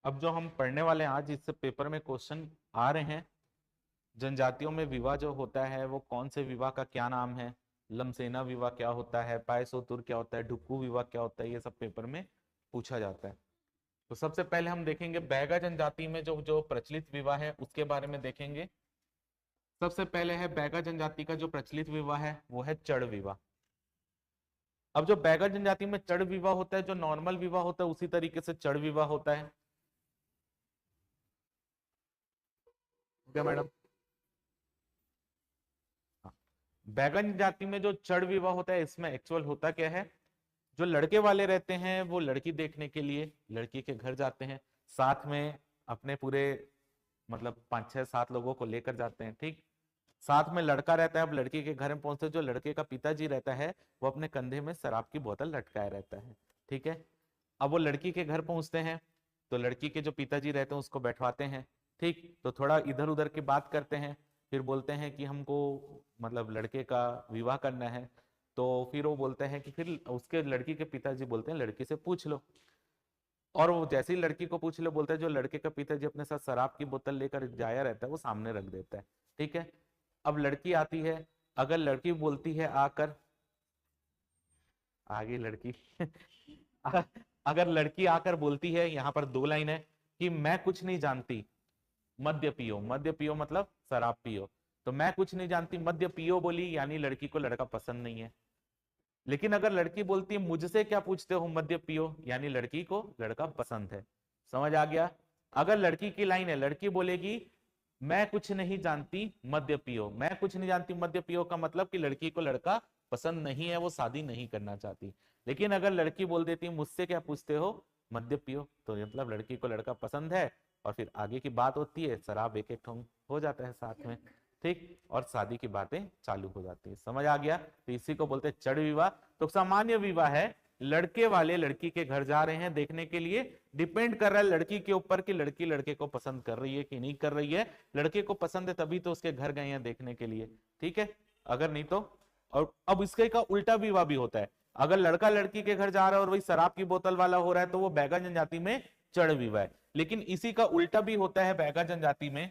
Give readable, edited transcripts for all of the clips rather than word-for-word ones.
अब जो हम पढ़ने वाले हैं आज, इससे पेपर में क्वेश्चन आ रहे हैं। जनजातियों में विवाह जो होता है वो कौन से विवाह का क्या नाम है, लमसेना विवाह क्या होता है, पायसोतुर क्या होता है, डुक्कू विवाह क्या होता है, ये सब पेपर में पूछा जाता है। तो सबसे पहले हम देखेंगे बैगा जनजाति में जो जो प्रचलित विवाह है उसके बारे में देखेंगे। सबसे पहले है बैगा जनजाति का जो प्रचलित विवाह है वो है चड़ विवाह। अब जो बैगा जनजाति में चड़ विवाह होता है, जो नॉर्मल विवाह होता है उसी तरीके से चड़ विवाह होता है। क्या मैडम? हाँ। बैगन जाति में जो चड़ विवाह होता है, इसमें एक्चुअल होता क्या है, जो लड़के वाले रहते हैं वो लड़की देखने के लिए लड़की के घर जाते हैं, साथ में अपने पूरे मतलब 5 6 7 लोगों को लेकर जाते हैं। ठीक, साथ में लड़का रहता है। अब लड़की के घर में पहुंचते, जो लड़के का पिताजी रहता है वो अपने कंधे में शराब की बोतल लटकाए रहता है। ठीक है, अब वो लड़की के घर पहुंचते हैं तो लड़की के जो पिताजी रहते हैं उसको बैठवाते हैं। ठीक, तो थोड़ा इधर उधर की बात करते हैं, फिर बोलते हैं कि हमको मतलब लड़के का विवाह करना है। तो फिर वो बोलते हैं कि फिर उसके लड़की के पिताजी बोलते हैं लड़की से पूछ लो। और वो जैसे ही लड़की को पूछ लो बोलते हैं, जो लड़के का पिताजी अपने साथ शराब की बोतल लेकर जाया रहता है वो सामने रख देता है। ठीक है, अब लड़की आती है, अगर लड़की बोलती है आकर, आगे लड़की अगर लड़की आकर बोलती है, यहाँ पर 2 लाइन है कि मैं कुछ नहीं जानती, मद्य पियो। मद्य पियो मतलब शराब पियो। तो मैं कुछ नहीं जानती, मद्य पियो बोली, यानी लड़की को लड़का पसंद नहीं है। लेकिन अगर लड़की बोलती है मुझसे क्या पूछते हो, मद्य पियो, यानी लड़की को लड़का पसंद है। समझ आ गया? अगर लड़की की लाइन है, लड़की बोलेगी मैं कुछ नहीं जानती मद्य पियो, मैं कुछ नहीं जानती मद्य पियो का मतलब कि लड़की को लड़का पसंद नहीं है, वो शादी नहीं करना चाहती। लेकिन अगर लड़की बोल देती मुझसे क्या पूछते हो, मद्य पियो, तो मतलब लड़की को लड़का पसंद है, और फिर आगे की बात होती है, शराब एक एक ठोंग हो जाता है साथ में। ठीक, और शादी की बातें चालू हो जाती है। समझ आ गया? तो इसी को बोलते हैं चड़ विवाह। तो सामान्य विवाह है, लड़के वाले लड़की के घर जा रहे हैं देखने के लिए, डिपेंड कर रहा है लड़की के ऊपर कि लड़की लड़के को पसंद कर रही है कि नहीं कर रही है। लड़के को पसंद है तभी तो उसके घर गए हैं देखने के लिए। ठीक है, अगर नहीं तो। और अब इसके का उल्टा विवाह भी होता है, अगर लड़का लड़की के घर जा रहा है और वही शराब की बोतल वाला हो रहा है तो वो बैगा जनजाति में चढ़ विवाह है। लेकिन इसी का उल्टा भी होता है बैगा जनजाति में,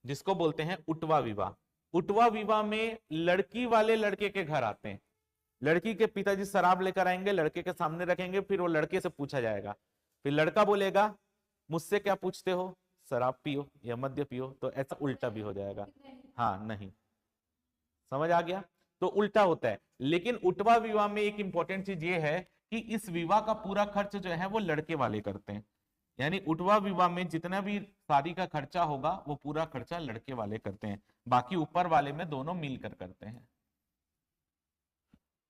जिसको बोलते हैं उटवा विवाह। उटवा विवाह में लड़की वाले लड़के के घर आते हैं, लड़की के पिताजी शराब लेकर आएंगे, लड़के के सामने रखेंगे, फिर वो लड़के से पूछा जाएगा, फिर लड़का बोलेगा मुझसे क्या पूछते हो, शराब पियो या मद्य पियो। तो ऐसा उल्टा भी हो जाएगा। हाँ, नहीं, समझ आ गया? तो उल्टा होता है। लेकिन उटवा विवाह में एक इंपॉर्टेंट चीज ये है कि इस विवाह का पूरा खर्च जो है वो लड़के वाले करते हैं। यानी उटवा विवाह में जितना भी शादी का खर्चा होगा वो पूरा खर्चा लड़के वाले करते हैं, बाकी ऊपर वाले में दोनों मिलकर करते हैं।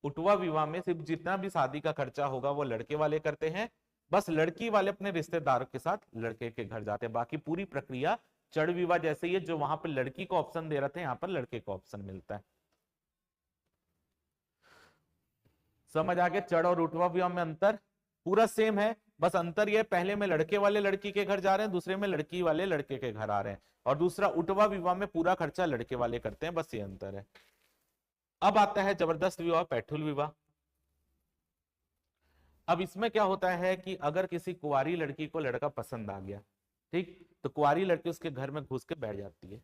उटवा विवाह में सिर्फ जितना भी शादी का खर्चा होगा वो लड़के वाले करते हैं, बस लड़की वाले अपने रिश्तेदारों के साथ लड़के के घर जाते हैं। बाकी पूरी प्रक्रिया चड़ विवाह जैसे ही है, जो वहां पर लड़की को ऑप्शन दे रहे थे यहाँ पर लड़के को ऑप्शन मिलता है। समझ आ गया? चढ़ और उठवा विवाह में अंतर पूरा सेम है, बस अंतर यह पहले में लड़के वाले लड़की के घर जा रहे हैं, दूसरे में लड़की वाले लड़के के घर आ रहे हैं, और दूसरा उठवा विवाह में पूरा खर्चा लड़के वाले करते हैं, बस ये अंतर है। अब आता है जबरदस्त विवाह, पैठुल विवाह। अब इसमें क्या होता है कि अगर किसी कुंवारी लड़की को लड़का पसंद आ गया, ठीक, तो कुंवारी लड़की उसके घर में घुस के बैठ जाती है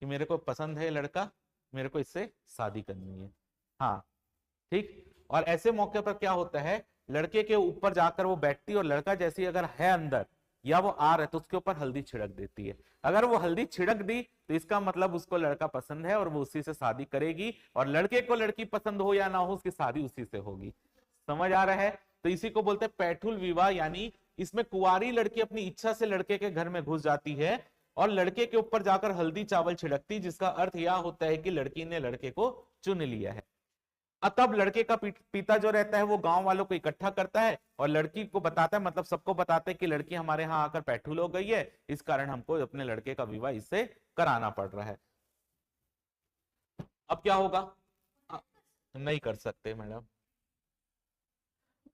कि मेरे को पसंद है लड़का, मेरे को इससे शादी करनी है। हाँ, ठीक। और ऐसे मौके पर क्या होता है, लड़के के ऊपर जाकर वो बैठती है, और लड़का जैसे अगर है अंदर या वो आ रहा है तो उसके ऊपर हल्दी छिड़क देती है। अगर वो हल्दी छिड़क दी तो इसका मतलब उसको लड़का पसंद है और वो उसी से शादी करेगी, और लड़के को लड़की पसंद हो या ना हो उसकी शादी उसी से होगी। समझ आ रहा है? तो इसी को बोलते हैं पैठुल विवाह, यानी इसमें कुंवारी लड़की अपनी इच्छा से लड़के के घर में घुस जाती है और लड़के के ऊपर जाकर हल्दी चावल छिड़कती, जिसका अर्थ यह होता है कि लड़की ने लड़के को चुन लिया है। तब लड़के का पिता जो रहता है वो गांव वालों को इकट्ठा करता है और लड़की को बताता है, मतलब सबको बताते हैं कि लड़की हमारे यहाँ आकर पैठुल हो गई है, इस कारण हमको अपने लड़के का विवाह इससे कराना पड़ रहा है। अब क्या होगा? नहीं कर सकते मैडम।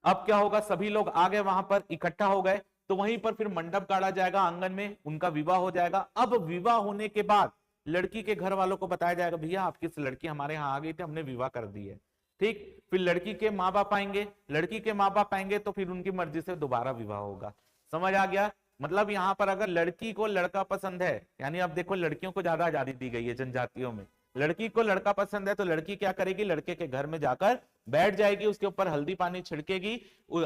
अब क्या होगा, सभी लोग आ गए वहां पर, इकट्ठा हो गए, तो वहीं पर फिर मंडप गाड़ा जाएगा, आंगन में उनका विवाह हो जाएगा। अब विवाह होने के बाद लड़की के घर वालों को बताया जाएगा, भैया आपकी लड़की हमारे यहाँ आ गई थी, हमने विवाह कर दी है। ठीक, फिर लड़की के माँ बाप आएंगे, लड़की के माँ बाप आएंगे तो फिर उनकी मर्जी से दोबारा विवाह होगा। समझ आ गया? मतलब यहाँ पर अगर लड़की को लड़का पसंद है, यानी अब देखो लड़कियों को ज्यादा आजादी दी गई है जनजातियों में, लड़की को लड़का पसंद है तो लड़की क्या करेगी, लड़के के घर में जाकर बैठ जाएगी, उसके ऊपर हल्दी पानी छिड़केगी,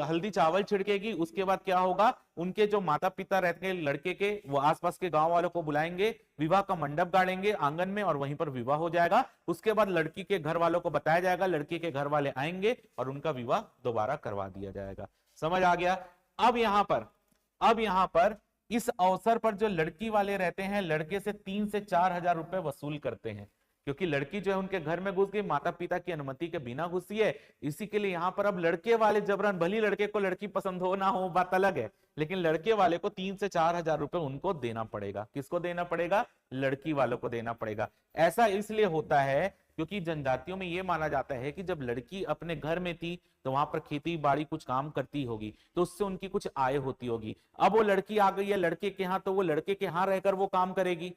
हल्दी चावल छिड़केगी। उसके बाद क्या होगा, उनके जो माता पिता रहते हैं लड़के के, वो आसपास के गांव वालों को बुलाएंगे, विवाह का मंडप गाड़ेंगे आंगन में और वहीं पर विवाह हो जाएगा। उसके बाद लड़की के घर वालों को बताया जाएगा, लड़की के घर वाले आएंगे और उनका विवाह दोबारा करवा दिया जाएगा। समझ आ गया? अब यहाँ पर इस अवसर पर जो लड़की वाले रहते हैं लड़के से 3 से 4 हजार रुपए वसूल करते हैं, क्योंकि लड़की जो है उनके घर में घुस गई, माता पिता की अनुमति के बिना घुसी है। इसी के लिए यहाँ पर अब लड़के वाले जबरन, भली लड़के को लड़की पसंद हो ना हो बात अलग है, लेकिन लड़के वाले को 3 से 4 हजार रुपए उनको देना पड़ेगा। किसको देना पड़ेगा? लड़की वालों को देना पड़ेगा। ऐसा इसलिए होता है क्योंकि जनजातियों में यह माना जाता है कि जब लड़की अपने घर में थी तो वहां पर खेती बाड़ी कुछ काम करती होगी, तो उससे उनकी कुछ आय होती होगी। अब वो लड़की आ गई है लड़के के यहाँ, तो वो लड़के के यहाँ रहकर वो काम करेगी,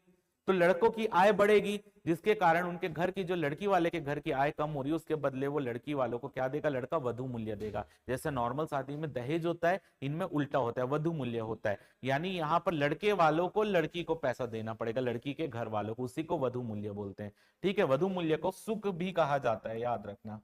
तो लड़कों की आय बढ़ेगी, जिसके कारण उनके घर की, जो लड़की वाले के घर की आय कम हो रही है, उसके बदले वो लड़की वालों को क्या देगा? लड़का वधु मूल्य देगा। जैसे नॉर्मल शादी में दहेज होता है, इनमें उल्टा होता है, वधु मूल्य होता है। यानी यहाँ पर लड़के वालों को लड़की को पैसा देना पड़ेगा, लड़की के घर वालों को, उसी को वधु मूल्य बोलते हैं। ठीक है, वधु मूल्य को सुख भी कहा जाता है, याद रखना,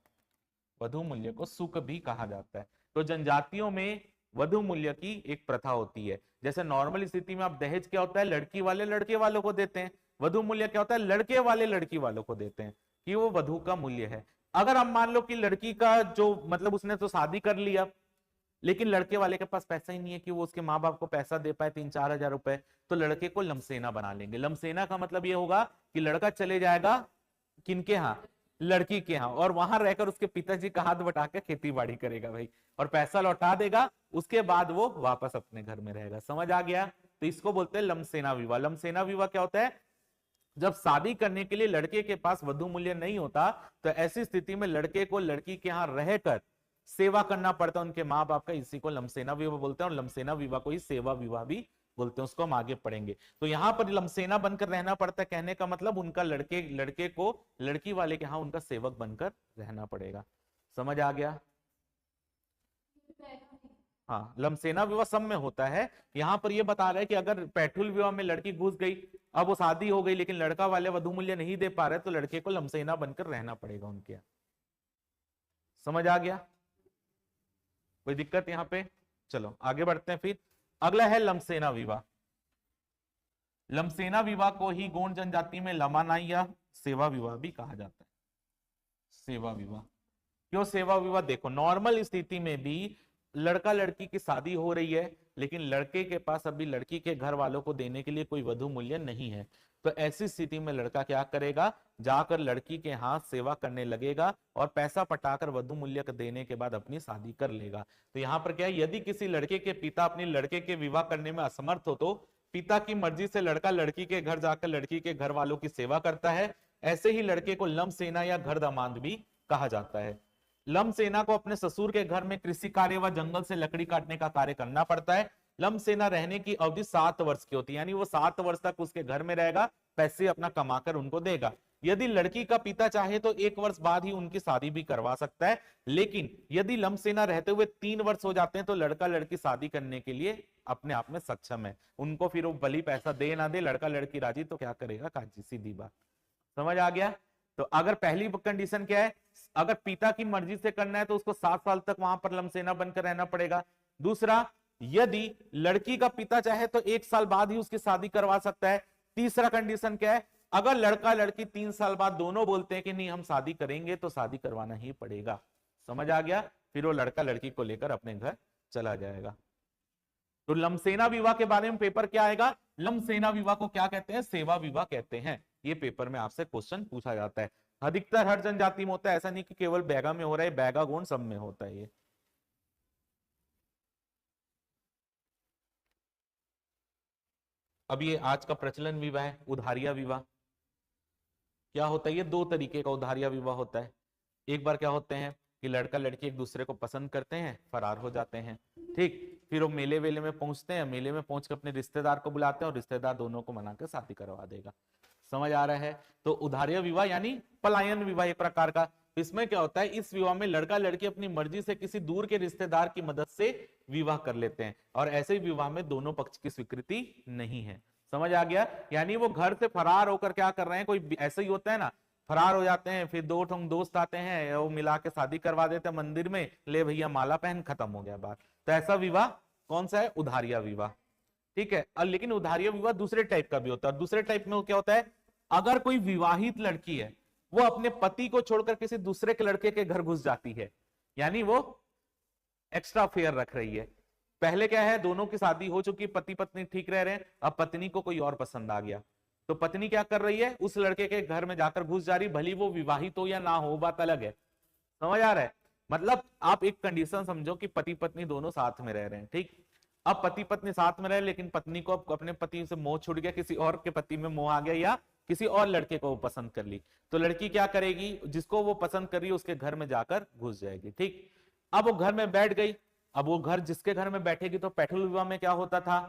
वधु मूल्य को सुख भी कहा जाता है। तो जनजातियों में वधु मूल्य की एक प्रथा होती है। जैसे नॉर्मल स्थिति में आप दहेज क्या होता है, लड़की वाले लड़के वालों को देते हैं, वधु मूल्य क्या होता है, लड़के वाले लड़की वालों को देते हैं, कि वो वधु का मूल्य है। अगर हम मान लो कि लड़की का जो मतलब उसने तो शादी कर लिया, लेकिन लड़के वाले के पास पैसा ही नहीं है कि वो उसके माँ बाप को पैसा दे पाए 3-4 हजार रुपए, तो लड़के को लमसेना बना लेंगे। लमसेना का मतलब ये होगा कि लड़का चले जाएगा किनके यहाँ? लड़की के यहाँ, और वहां रहकर उसके पिताजी का हाथ बटा के खेती बाड़ी करेगा भाई, और पैसा लौटा देगा, उसके बाद वो वापस अपने घर में रहेगा। समझ आ गया? तो इसको बोलते हैं लमसेना विवाह। लमसेना विवाह क्या होता है? जब शादी करने के लिए लड़के के पास वधु मूल्य नहीं होता, तो ऐसी स्थिति में लड़के को लड़की के यहाँ रहकर सेवा करना पड़ता है उनके माँ बाप का, इसी को लमसेना विवाह बोलते हैं। और लमसेना विवाह को ही सेवा विवाह भी बोलते हैं, उसको हम आगे पढ़ेंगे। तो यहाँ पर लमसेना बनकर रहना पड़ता है, कहने का मतलब उनका लड़के को लड़की वाले के यहाँ उनका सेवक बनकर रहना पड़ेगा। समझ आ गया? हाँ, लमसेना विवाह सब में होता है। यहाँ पर ये बता रहे हैं कि अगर पैठुल विवाह में लड़की घुस गई, अब वो शादी हो गई, लेकिन लड़का वाले वधु मूल्य नहीं दे पा रहे, तो लड़के को लमसेना बनकर रहना पड़ेगा उनके यहाँ। समझ आ गया? कोई दिक्कत यहाँ पे? चलो आगे बढ़ते हैं। फिर अगला है लमसेना विवाह। लमसेना विवाह को ही गोंड जनजाति में लमानाई या सेवा विवाह भी कहा जाता है। सेवा विवाह क्यों सेवा विवाह? देखो, नॉर्मल स्थिति में भी लड़का लड़की की शादी हो रही है, लेकिन लड़के के पास अभी लड़की के घर वालों को देने के लिए कोई वधु मूल्य नहीं है, तो ऐसी स्थिति में लड़का क्या करेगा? जाकर लड़की के हाथ सेवा करने लगेगा और पैसा पटाकर वधु मूल्य देने के बाद अपनी शादी कर लेगा। तो यहाँ पर क्या है, यदि किसी लड़के के पिता अपने लड़के के विवाह करने में असमर्थ हो, तो पिता की मर्जी से लड़का लड़की के घर जाकर लड़की के घर वालों की सेवा करता है। ऐसे ही लड़के को लमसेना या घर दामाद भी कहा जाता है। लमसेना को अपने ससुर के घर में कृषि कार्य व जंगल से लकड़ी काटने का कार्य करना पड़ता है। लमसेना रहने की अवधि 7 वर्ष की होती है, यानी वो 7 वर्ष तक उसके घर में रहेगा, पैसे अपना कमाकर उनको देगा। यदि लड़की का पिता चाहे तो 1 वर्ष बाद ही उनकी शादी भी करवा सकता है, लेकिन यदि लमसेना रहते हुए 3 वर्ष हो जाते हैं तो लड़का लड़की शादी करने के लिए अपने आप में सक्षम है। उनको फिर वो भली पैसा दे ना दे, लड़का लड़की राजी तो क्या करेगा, काजी, सीधी बात। समझ आ गया? तो अगर पहली कंडीशन क्या है, अगर पिता की मर्जी से करना है तो उसको 7 साल तक वहां पर लमसेना बनकर रहना पड़ेगा। दूसरा, यदि लड़की का पिता चाहे तो 1 साल बाद ही उसकी शादी करवा सकता है। तीसरा कंडीशन क्या है, अगर लड़का लड़की 3 साल बाद दोनों बोलते हैं कि नहीं हम शादी करेंगे, तो शादी करवाना ही पड़ेगा। समझ आ गया? फिर वो लड़का लड़की को लेकर अपने घर चला जाएगा। तो लमसेना विवाह के बारे में पेपर क्या आएगा? लमसेना विवाह को क्या कहते हैं? सेवा विवाह कहते हैं। ये पेपर में आपसे क्वेश्चन पूछा जाता है। अधिकतर हर जनजाति में होता है, ऐसा नहीं कि केवल बैगा में हो रहा है, बैगा गोंड सब में होता है ये। अब ये आज का प्रचलन विवाह है, उधारिया विवाह। क्या होता है? ये 2 तरीके का उधारिया विवाह होता है। एक बार क्या होते हैं कि लड़का लड़की एक दूसरे को पसंद करते हैं, फरार हो जाते हैं, ठीक, फिर वो मेले वेले में पहुंचते हैं, मेले में पहुंच कर अपने रिश्तेदार को बुलाते हैं और रिश्तेदार दोनों को मना कर शादी करवा देगा। समझ आ रहा है? तो उधारिया विवाह यानी पलायन विवाह एक प्रकार का। इसमें क्या होता है, इस विवाह में लड़का लड़की अपनी मर्जी से किसी दूर के रिश्तेदार की मदद से विवाह कर लेते हैं, और ऐसे विवाह में दोनों पक्ष की स्वीकृति नहीं है। समझ आ गया? यानी वो घर से फरार होकर क्या कर रहे हैं, कोई ऐसा ही होता है ना, फरार हो जाते हैं, फिर दो ठोंग दोस्त आते हैं, वो मिला के शादी करवा देते हैं मंदिर में, ले भैया माला पहन, खत्म हो गया बात। तो ऐसा विवाह कौन सा है? उधारिया विवाह। ठीक है, और लेकिन उधारिया विवाह दूसरे टाइप का भी होता है। दूसरे टाइप में वो क्या होता है, अगर कोई विवाहित लड़की है, वो अपने पति को छोड़कर किसी दूसरे के लड़के के घर घुस जाती है, यानी वो एक्स्ट्रा अफेयर रख रही है। पहले क्या है, दोनों की शादी हो चुकी, पति पत्नी ठीक रह रहे हैं, अब पत्नी को कोई और पसंद आ गया, तो पत्नी क्या कर रही है, उस लड़के के घर में जाकर घुस जा रही, भली वो विवाहित हो या ना हो, बात अलग है। समझ आ रहा है? मतलब आप एक कंडीशन समझो कि पति पत्नी दोनों साथ में रह रहे हैं, ठीक। अब पति पत्नी साथ में रहे, लेकिन पत्नी को अपने पति से मोह छूट गया, किसी और के पति में मोह आ गया, या किसी और लड़के को वो पसंद कर ली, तो लड़की क्या करेगी, जिसको वो पसंद कर रही है उसके घर में जाकर घुस जाएगी, ठीक। अब वो घर में बैठ गई, अब वो घर जिसके घर में बैठेगी, तो पैठुल विवाह में क्या होता था,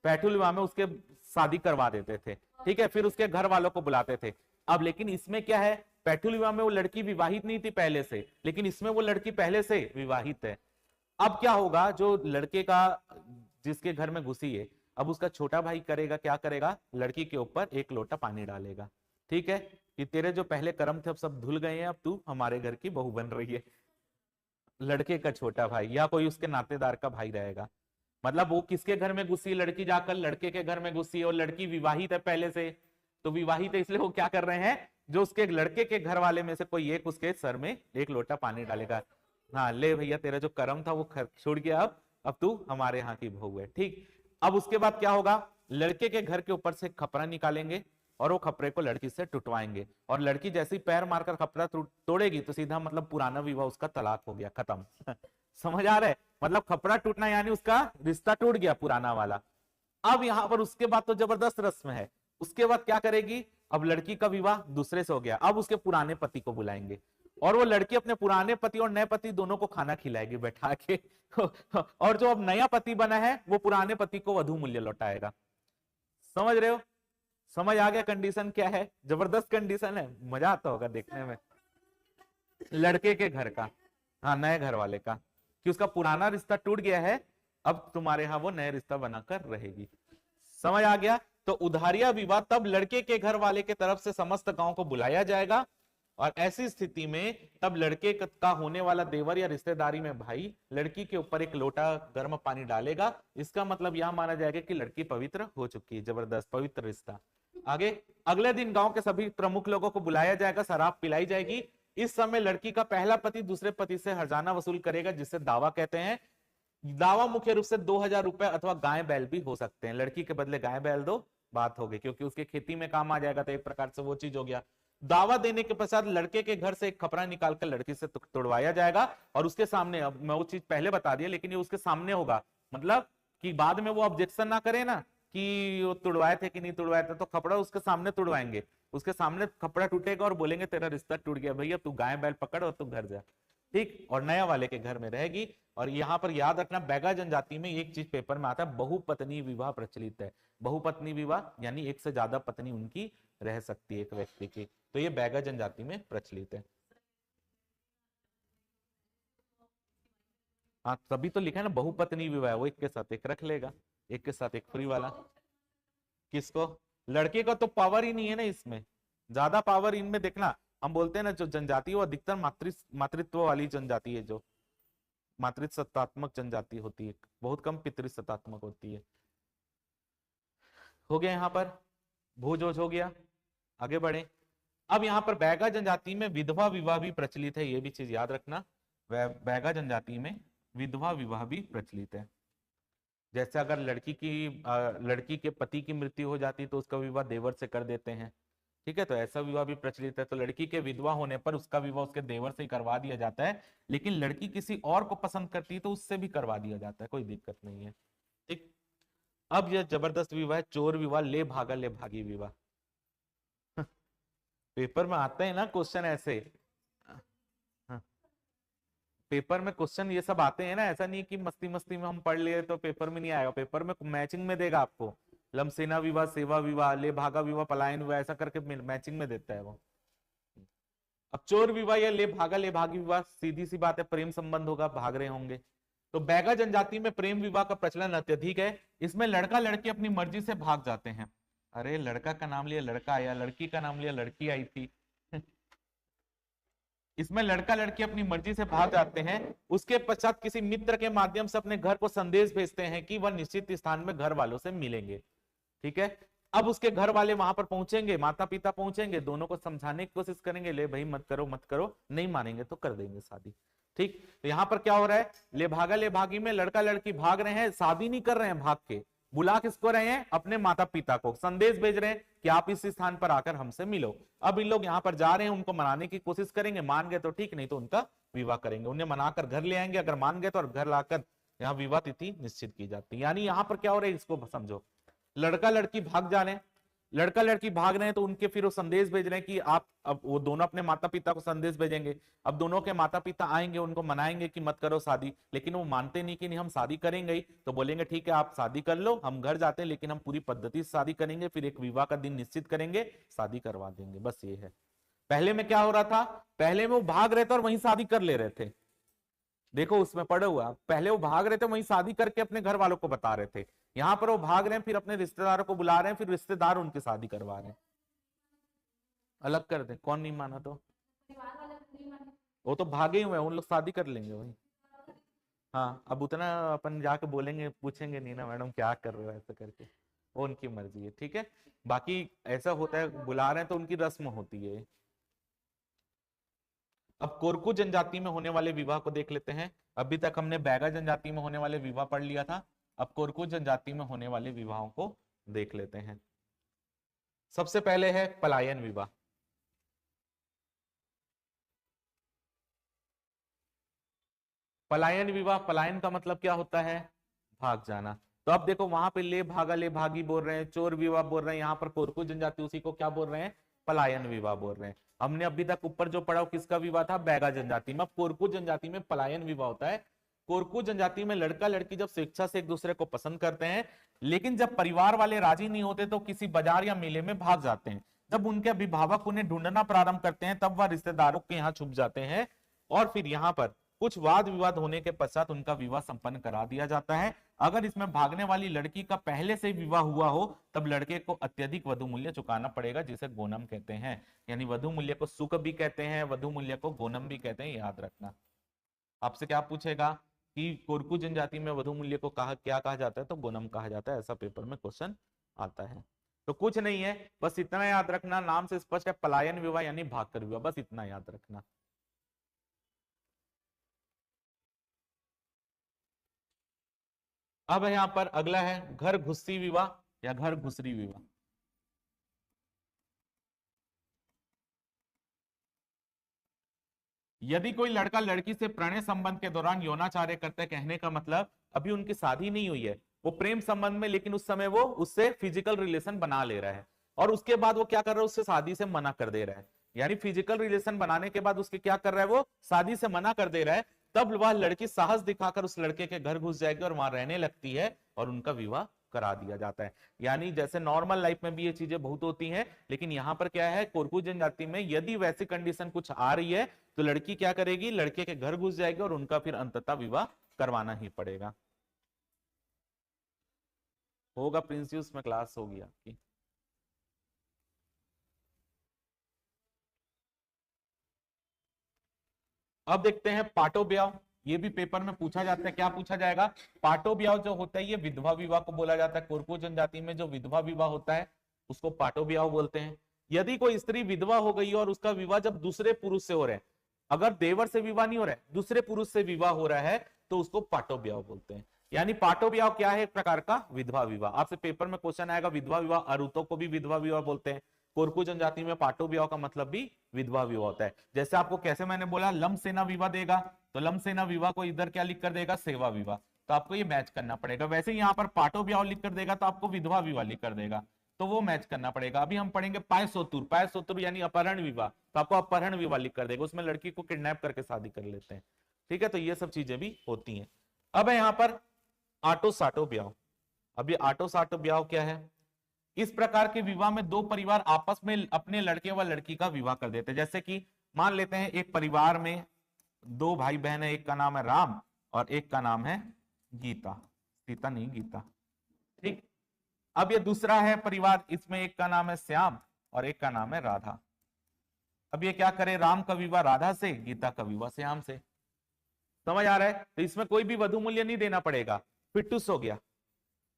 पैठुल विवाह में उसके शादी करवा देते थे, ठीक है, फिर उसके घर वालों को बुलाते थे। अब लेकिन इसमें क्या है, पैठुल विवाह में वो लड़की विवाहित नहीं थी पहले से, लेकिन इसमें वो लड़की पहले से विवाहित है। अब क्या होगा, जो लड़के का जिसके घर में घुसी है, अब उसका छोटा भाई करेगा, क्या करेगा, लड़की के ऊपर एक लोटा पानी डालेगा, ठीक है, कि तेरे जो पहले कर्म थे अब सब धुल गए हैं, अब तू हमारे घर की बहू बन रही है। लड़के का छोटा भाई या कोई उसके नातेदार का भाई रहेगा। मतलब वो किसके घर में घुसी, लड़की जाकर लड़के के घर में घुसी, और लड़की विवाहित है पहले से, तो विवाहित है इसलिए वो क्या कर रहे हैं, जो उसके लड़के के घर वाले में से कोई एक उसके सर में एक लोटा पानी डालेगा, हाँ ले भैया तेरा जो कर्म था वो छूट गया, अब तू हमारे यहाँ की बहू है, ठीक। अब उसके बाद क्या होगा, लड़के के घर के ऊपर से खपरा निकालेंगे, और वो खपरे को लड़की से टुटवाएंगे, और लड़की जैसे ही पैर मारकर खपरा तोड़ेगी, तो सीधा मतलब पुराना विवाह उसका तलाक हो गया, खत्म। समझ आ रहा है? मतलब खपरा टूटना यानी उसका रिश्ता टूट गया पुराना वाला। अब यहाँ पर उसके बाद तो जबरदस्त रस्म है, उसके बाद क्या करेगी, अब लड़की का विवाह दूसरे से हो गया, अब उसके पुराने पति को बुलाएंगे, और वो लड़की अपने पुराने पति और नए पति दोनों को खाना खिलाएगी बैठा के। और जो अब नया पति बना है, वो पुराने पति को वधू मूल्य लौटाएगा। समझ रहे हो? समझ आ गया कंडीशन क्या है? जबरदस्त कंडीशन है, मजा आता होगा देखने में। लड़के के घर का, हाँ नए घर वाले का, कि उसका पुराना रिश्ता टूट गया है, अब तुम्हारे यहाँ वो नया रिश्ता बनाकर रहेगी। समझ आ गया? तो उधारिया विवाह तब लड़के के घर वाले के तरफ से समस्त गांव को बुलाया जाएगा, और ऐसी स्थिति में तब लड़के का होने वाला देवर या रिश्तेदारी में भाई लड़की के ऊपर एक लोटा गर्म पानी डालेगा। इसका मतलब यह माना जाएगा कि लड़की पवित्र हो चुकी है, जबरदस्त पवित्र रिश्ता। आगे अगले दिन गांव के सभी प्रमुख लोगों को बुलाया जाएगा, शराब पिलाई जाएगी। इस समय लड़की का पहला पति दूसरे पति से हर्जाना वसूल करेगा, जिसे दावा कहते हैं। दावा मुख्य रूप से 2000 रुपए अथवा गाय बैल भी हो सकते हैं। लड़की के बदले गाय बैल दो, बात हो गई, क्योंकि उसके खेती में काम आ जाएगा, तो एक प्रकार से वो चीज हो गया। दावा देने के पश्चात लड़के के घर से एक खपरा निकालकर लड़की से तोड़वाया जाएगा, और उसके सामने, अब मैं वो चीज पहले बता दिया, लेकिन ये उसके सामने होगा, मतलब कि बाद में वो ऑब्जेक्शन ना करे ना कि वो तुड़वाए थे कि नहीं तुड़वाए थे, तो खपड़ा उसके सामने तुड़वाएंगे, उसके सामने खपड़ा टूटेगा और बोलेंगे तेरा रिश्ता टूट गया भैया, तू गाय बैल पकड़ और तू घर जा, ठीक। और नया वाले के घर में रहेगी। और यहाँ पर याद रखना, बैगा जनजाति में एक चीज पेपर में आता है, बहुपत्नी विवाह प्रचलित है। बहुपत्नी विवाह यानी एक से ज्यादा पत्नी उनकी रह सकती है एक व्यक्ति की, तो ये बैगा जनजाति में प्रचलित है। हाँ तभी तो लिखा है ना बहुपत्नी विवाह, वो एक के साथ एक रख लेगा, एक के साथ एक फ्री वाला। किसको? लड़के का तो पावर ही नहीं है ना इसमें, ज्यादा पावर इनमें देखना। हम बोलते हैं ना जो जनजाति वो अधिकतर मातृत्व वाली जनजाति है, जो मातृसत्तात्मक जनजाति होती है, बहुत कम पितृसत्तात्मक होती है। हो गया यहाँ पर भूजोज हो गया, आगे बढ़े। अब यहाँ पर बैगा जनजाति में विधवा विवाह भी प्रचलित है, ये भी चीज याद रखना। बैगा जनजाति में विधवा विवाह भी प्रचलित है। जैसे अगर लड़की के पति की मृत्यु हो जाती तो उसका विवाह देवर से कर देते हैं, ठीक है, तो ऐसा विवाह भी प्रचलित है। तो लड़की के विधवा होने पर उसका विवाह उसके देवर से ही करवा दिया जाता है, लेकिन लड़की किसी और को पसंद करती है तो उससे भी करवा दिया जाता है, कोई दिक्कत नहीं है, ठीक। अब यह जबरदस्त विवाह है चोर विवाह, ले भागा ले भागी विवाह। पेपर में आते हैं ना क्वेश्चन ऐसे, पेपर में क्वेश्चन ये सब आते हैं ना, ऐसा नहीं कि मस्ती मस्ती में हम पढ़ लिए तो पेपर में नहीं आएगा, पेपर में मैचिंग में देगा आपको। लमसेना विवाह, सेवा विवाह, ले भागा विवाह, पलायन विवाह, ऐसा करके मैचिंग में देता है वो। अब चोर विवाह या ले भागी विवाह, सीधी सी बात है, प्रेम संबंध होगा, भाग रहे होंगे। तो बैगा जनजाति में प्रेम विवाह का प्रचलन अत्यधिक है। इसमें लड़का लड़की अपनी मर्जी से भाग जाते हैं। अरे लड़का का नाम लिया लड़का आया, लड़की का नाम लिया लड़की आई थी। इसमें लड़का लड़की अपनी मर्जी से भाग जाते हैं। उसके पश्चात किसी मित्र के माध्यम से अपने घर को संदेश भेजते हैं कि वह निश्चित स्थान में घर वालों से मिलेंगे। ठीक है, अब उसके घर वाले वहां पर पहुंचेंगे, माता पिता पहुंचेंगे, दोनों को समझाने की कोशिश करेंगे, ले भाई मत करो मत करो, नहीं मानेंगे तो कर देंगे शादी। ठीक, तो यहां पर क्या हो रहा है, ले भागी में लड़का लड़की भाग रहे हैं, शादी नहीं कर रहे हैं, भाग के बुला किसको रहे हैं, अपने माता पिता को संदेश भेज रहे हैं कि आप इस स्थान पर आकर हमसे मिलो। अब इन लोग यहाँ पर जा रहे हैं, उनको मनाने की कोशिश करेंगे, मान गए तो ठीक, नहीं तो उनका विवाह करेंगे। उन्हें मनाकर घर ले आएंगे, अगर मान गए तो घर लाकर यहाँ विवाह तिथि निश्चित की जाती है। यानी यहाँ पर क्या हो रहा है, इसको समझो, लड़का लड़की भाग जा रहे हैं, लड़का लड़की भाग रहे हैं तो उनके फिर वो संदेश भेज रहे हैं कि आप, अब वो दोनों अपने माता पिता को संदेश भेजेंगे। अब दोनों के माता पिता आएंगे, उनको मनाएंगे कि मत करो शादी, लेकिन वो मानते नहीं कि नहीं हम शादी करेंगे ही। तो बोलेंगे ठीक है आप शादी कर लो, हम घर जाते हैं, लेकिन हम पूरी पद्धति से शादी करेंगे, फिर एक विवाह का दिन निश्चित करेंगे, शादी करवा देंगे। बस ये है। पहले में क्या हो रहा था, पहले में वो भाग रहे थे और वहीं शादी कर ले रहे थे। देखो उसमें पढ़े हुआ, पहले वो भाग रहे थे, वहीं शादी करके अपने घर वालों को बता रहे थे। यहाँ पर वो भाग रहे हैं, फिर अपने रिश्तेदारों को बुला रहे हैं, फिर रिश्तेदार उनकी शादी करवा रहे हैं। अलग कर दे, कौन नहीं माना तो वो तो भागे हुए हैं, उन लोग शादी कर लेंगे वही। हाँ, अब उतना अपन जाके बोलेंगे, पूछेंगे नहीं ना मैडम क्या कर रहे हो ऐसा करके, वो उनकी मर्जी है। ठीक है, बाकी ऐसा होता है, बुला रहे हैं तो उनकी रस्म होती है। अब कोरकू जनजाति में होने वाले विवाह को देख लेते हैं। अभी तक हमने बैगा जनजाति में होने वाले विवाह पढ़ लिया था, अब कोरकू जनजाति में होने वाले विवाहों को देख लेते हैं। सबसे पहले है पलायन विवाह। पलायन विवाह, पलायन का मतलब क्या होता है, भाग जाना। तो अब देखो वहां पे ले भागा ले भागी बोल रहे हैं, चोर विवाह बोल रहे हैं, यहाँ पर कोरकू जनजाति उसी को क्या बोल रहे हैं, पलायन विवाह बोल रहे हैं। हमने अभी तक ऊपर जो पढ़ा किसका विवाह था, बैगा जनजाति में। अब कोरकू जनजाति में पलायन विवाह होता है। कोरकू जनजाति में लड़का लड़की जब स्वेच्छा से एक दूसरे को पसंद करते हैं, लेकिन जब परिवार वाले राजी नहीं होते तो किसी बाजार या मेले में भाग जाते हैं। जब उनके अभिभावक उन्हें ढूंढना प्रारंभ करते हैं, तब वह रिश्तेदारों के यहाँ छुप जाते हैं और फिर यहाँ पर कुछ वाद विवाद होने के पश्चात उनका विवाह संपन्न करा दिया जाता है। अगर इसमें भागने वाली लड़की का पहले से विवाह हुआ हो, तब लड़के को अत्यधिक वधु मूल्य चुकाना पड़ेगा, जिसे गोनम कहते हैं। यानी वधु मूल्य को सुक भी कहते हैं, वधु मूल्य को गोनम भी कहते हैं, याद रखना। आपसे क्या पूछेगा कि कोरकू जनजाति में वधु मूल्य को क्या कहा जाता है, तो गोनम कहा जाता है, ऐसा पेपर में क्वेश्चन आता है। तो कुछ नहीं है, बस इतना याद रखना, नाम से स्पष्ट है, पलायन विवाह यानी भागकर विवाह, बस इतना याद रखना। अब यहां पर अगला है घर घुस्सी विवाह या घर घुसरी विवाह। यदि कोई लड़का लड़की से प्रणय संबंध के दौरान यौनाचार्य करते, कहने का मतलब अभी उनकी शादी नहीं हुई है, वो प्रेम संबंध में, लेकिन उस समय वो उससे फिजिकल रिलेशन बना ले रहा है, और उसके बाद वो क्या कर रहा है, उससे शादी से मना कर दे रहा है। यानी फिजिकल रिलेशन बनाने के बाद उसके क्या कर रहा है, वो शादी से मना कर दे रहा है। तब वह लड़की साहस दिखाकर उस लड़के के घर घुस जाएगी और वहां रहने लगती है और उनका विवाह करा दिया जाता है। यानी जैसे नॉर्मल लाइफ में भी ये चीजें बहुत होती हैं, लेकिन यहाँ पर क्या है, कोरकू जनजाति में यदि वैसी कंडीशन कुछ आ रही है तो लड़की क्या करेगी, लड़के के घर घुस जाएगी और उनका फिर अंततः विवाह करवाना ही पड़ेगा। होगा प्रिंसिपल्स में क्लास होगी आपकी। अब देखते हैं पाटो ब्याह। ये भी पेपर में पूछा जाता है, क्या पूछा जाएगा, पाटो ब्याह जो होता है ये विधवा विवाह को बोला जाता है। कोरकू जनजाति में जो विधवा विवाह होता है उसको पाटो ब्याह बोलते हैं। यदि कोई स्त्री विधवा हो गई और उसका विवाह जब दूसरे पुरुष से हो रहा है, अगर देवर से विवाह नहीं हो रहा है, दूसरे पुरुष से विवाह हो रहा है, तो उसको पाटो ब्याह बोलते हैं। यानी पाटो ब्याह क्या है, एक प्रकार का विधवा विवाह। आपसे पेपर में क्वेश्चन आएगा, विधवा विवाह, अरुतों को भी विधवा विवाह बोलते हैं। कोरकू जनजाति में पाटो विवाह का मतलब भी विधवा विवाह होता है। जैसे आपको कैसे मैंने बोला लम सेना विवाह देगा, तो लम सेना विवाह को इधर क्या लिख कर देगा, सेवा विवाह, तो आपको ये मैच करना पड़ेगा। वैसे यहाँ पर पाटो विवाह लिख कर देगा तो आपको विधवा विवाह लिख कर देगा, तो वो मैच करना पड़ेगा। अभी हम पढ़ेंगे पायसोतुर, पायसोतुर यानी अपहरण विवाह, तो आपको अपहरण विवाह लिख कर देगा, उसमें लड़की को किडनैप करके शादी कर लेते हैं। ठीक है, तो ये सब चीजें भी होती हैं। अब है यहाँ पर आटो साटो ब्याह। अब ये आटो साटो ब्याह क्या है, इस प्रकार के विवाह में दो परिवार आपस में अपने लड़के व लड़की का विवाह कर देते हैं। जैसे कि मान लेते हैं एक परिवार में दो भाई बहन है, एक का नाम है राम और एक का नाम है गीता, सीता नहीं गीता, ठीक। अब ये दूसरा है परिवार, इसमें एक का नाम है श्याम और एक का नाम है राधा। अब ये क्या करे, राम का विवाह राधा से, गीता का विवाह श्याम से। समझ आ रहा है? तो इसमें कोई भी वधु मूल्य नहीं देना पड़ेगा, फिटूस हो गया,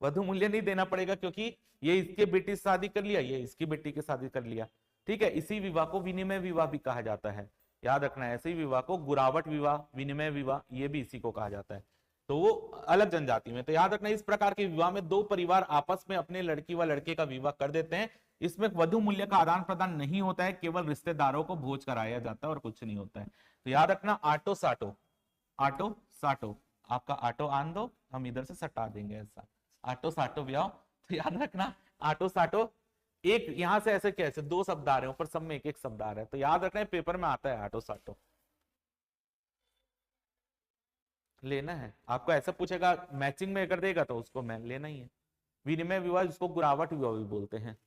वधु मूल्य नहीं देना पड़ेगा क्योंकि ये इसके बेटी से शादी कर लिया, ये इसकी बेटी की शादी कर लिया, ठीक है। इसी विवाह को विनिमय विवाह भी कहा जाता है, याद रखना है। ऐसे ही विवाह को गुरावट विवाह, विनिमय विवाह, ये भी इसी को कहा जाता है, तो वो अलग जनजाति में। तो याद रखना इस प्रकार के विवाह में दो परिवार आपस में अपने लड़की व लड़के का विवाह कर देते हैं। इसमें वधु मूल्य का आदान प्रदान नहीं होता है, केवल रिश्तेदारों को भोज कराया जाता है और कुछ नहीं होता है। तो याद रखना आटो साटो, आटो साटो, आपका आटो आन दो, हम इधर से सटा देंगे, ऐसा आटो साटो ब्याह। तो याद रखना आटो साटो, एक यहां से ऐसे कैसे दो शब्द आ रहे हैं, ऊपर सब में एक एक शब्द आ रहा है, तो याद रखना पेपर में आता है आटो साटो, लेना है आपको। ऐसा पूछेगा मैचिंग में कर देगा तो उसको मैं लेना ही है। विनिमय विवाह जिसको गुरावट विवाह भी बोलते हैं,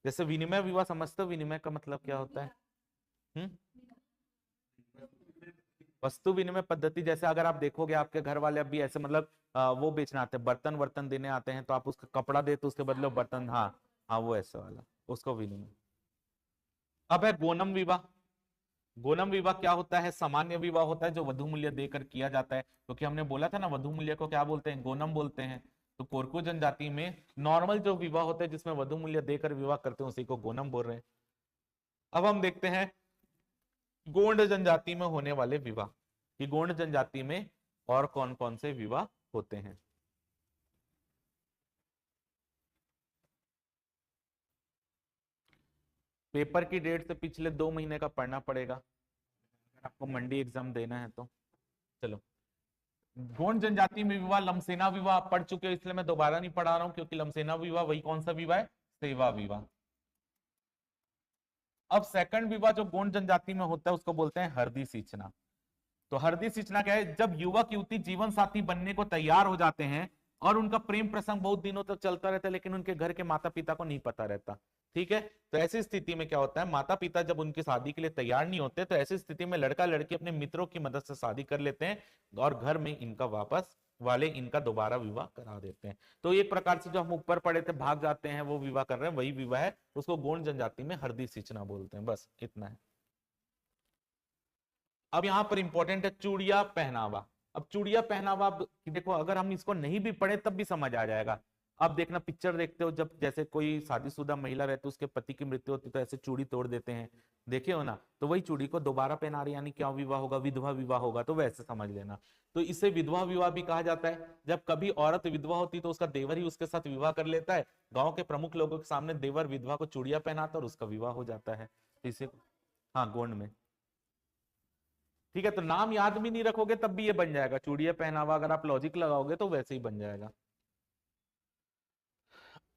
जैसे विनिमय विवाह समझते हो, विनिमय का मतलब क्या होता है? वस्तु विनिमय पद्धति, जैसे अगर आप देखोगे आपके घर वाले अभी ऐसे मतलब वो बेचना आते हैं, बर्तन वर्तन देने आते हैं, तो आप उसका कपड़ा दे तो उसके बदले बर्तन, हाँ हाँ वो ऐसे वाला, उसको विनिमय। अब है गोनम विवाह। गोनम विवाह क्या होता है? सामान्य विवाह होता है जो वधु मूल्य देकर किया जाता है, क्योंकि हमने बोला था ना वधु मूल्य को क्या बोलते हैं? गोनम बोलते हैं। तो कोरकू जनजाति में नॉर्मल जो विवाह होता है जिसमें वधु मूल्य देकर विवाह करते हैं उसी को गोनम बोल रहे हैं। अब हम देखते हैं गोंड जनजाति में होने वाले विवाह, कि गोंड जनजाति में और कौन कौन से विवाह होते हैं। पेपर की डेट से पिछले 2 महीने का पढ़ना पड़ेगा आपको, मंडी एग्जाम देना है तो। चलो, गोंड जनजाति में विवाह, लमसेना विवाह पढ़ चुके हो, इसलिए मैं दोबारा नहीं पढ़ा रहा हूं, क्योंकि लमसेना विवाह वही कौन सा विवाह है? सेवा विवाह। अब सेकंड विवाह जो गोंड जनजाति में होता है उसको बोलते हैं हरदी सींचना। तो हरदी सींचना क्या है? जब युवक युवती जीवन साथी बनने को तैयार हो जाते हैं और उनका प्रेम प्रसंग बहुत दिनों तक चलता रहता है, लेकिन उनके घर के माता पिता को नहीं पता रहता, ठीक है। तो ऐसी स्थिति में क्या होता है, माता पिता जब उनकी शादी के लिए तैयार नहीं होते, तो ऐसी स्थिति में लड़का लड़की अपने मित्रों की मदद से शादी कर लेते हैं और घर में इनका वापस वाले इनका दोबारा विवाह करा देते हैं। तो एक प्रकार से जो हम ऊपर पढ़े थे भाग जाते हैं वो विवाह कर रहे हैं, वही विवाह है, उसको गोंड जनजाति में हरदी सींचना बोलते हैं। बस इतना है। अब यहां पर इंपॉर्टेंट है चूड़िया पहनावा। अब चूड़िया पहनावा देखो, अगर हम इसको नहीं भी पढ़े तब भी समझ आ जाएगा। अब देखना, पिक्चर देखते हो जब जैसे कोई शादीशुदा महिला रहती है उसके पति की मृत्यु होती है तो ऐसे चूड़ी तोड़ देते हैं, देखे हो ना? तो वही चूड़ी को दोबारा पहना रहे, यानी क्या विवाह होगा? विधवा विवाह होगा, तो वैसे समझ लेना। तो इसे विधवा विवाह भी कहा जाता है। जब कभी औरत विधवा होती तो उसका देवर ही उसके साथ विवाह कर लेता है, गाँव के प्रमुख लोगों के सामने देवर विधवा को चूड़िया पहनाता और उसका विवाह हो जाता है। इसे हाँ गोंड में, ठीक है। तो नाम याद भी नहीं रखोगे तब भी ये बन जाएगा चूड़िया पहनावा, अगर आप लॉजिक लगाओगे तो वैसे ही बन जाएगा।